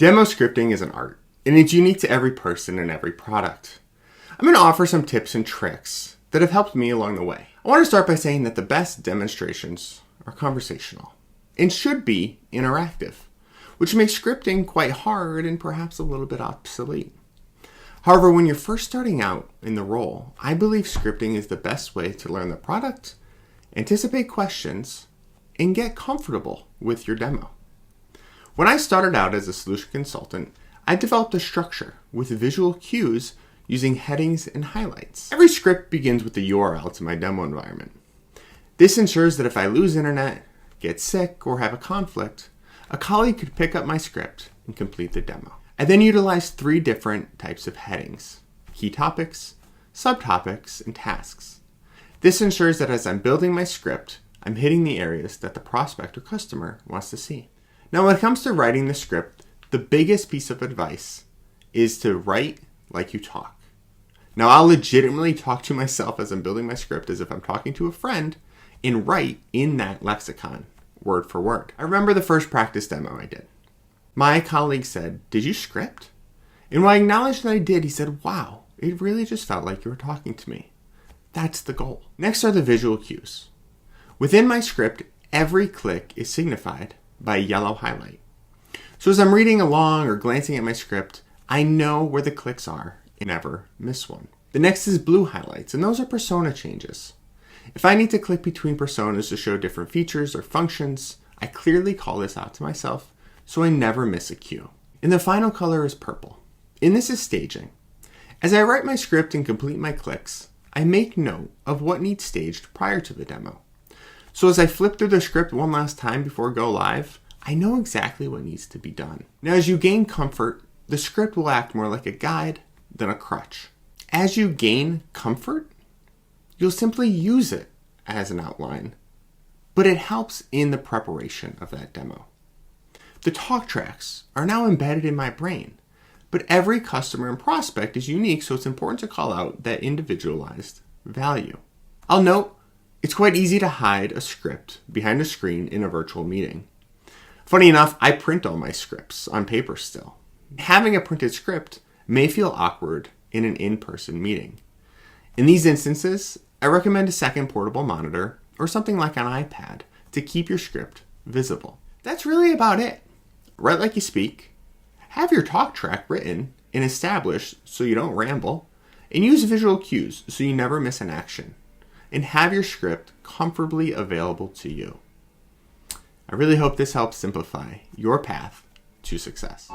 Demo scripting is an art, and it's unique to every person and every product. I'm going to offer some tips and tricks that have helped me along the way. I want to start by saying that the best demonstrations are conversational and should be interactive, which makes scripting quite hard and perhaps a little bit obsolete. However, when you're first starting out in the role, I believe scripting is the best way to learn the product, anticipate questions, and get comfortable with your demo. When I started out as a solution consultant, I developed a structure with visual cues using headings and highlights. Every script begins with the URL to my demo environment. This ensures that if I lose internet, get sick, or have a conflict, a colleague could pick up my script and complete the demo. I then utilize 3 different types of headings: key topics, subtopics, and tasks. This ensures that as I'm building my script, I'm hitting the areas that the prospect or customer wants to see. Now, when it comes to writing the script, the biggest piece of advice is to write like you talk. Now, I'll legitimately talk to myself as I'm building my script as if I'm talking to a friend and write in that lexicon, word for word. I remember the first practice demo I did. My colleague said, "Did you script?" And when I acknowledged that I did, he said, "Wow, it really just felt like you were talking to me." That's the goal. Next are the visual cues. Within my script, every click is signified by a yellow highlight. So as I'm reading along or glancing at my script, I know where the clicks are and never miss one. The next is blue highlights, and those are persona changes. If I need to click between personas to show different features or functions, I clearly call this out to myself so I never miss a cue. And the final color is purple, and this is staging. As I write my script and complete my clicks, I make note of what needs staged prior to the demo. So as I flip through the script one last time before go live, I know exactly what needs to be done. Now, as you gain comfort, the script will act more like a guide than a crutch. As you gain comfort, you'll simply use it as an outline, but it helps in the preparation of that demo. The talk tracks are now embedded in my brain, but every customer and prospect is unique, so it's important to call out that individualized value. I'll note, it's quite easy to hide a script behind a screen in a virtual meeting. Funny enough, I print all my scripts on paper still. Having a printed script may feel awkward in an in-person meeting. In these instances, I recommend a second portable monitor or something like an iPad to keep your script visible. That's really about it. Write like you speak, have your talk track written and established so you don't ramble, and use visual cues so you never miss an action, and have your script comfortably available to you. I really hope this helps simplify your path to success.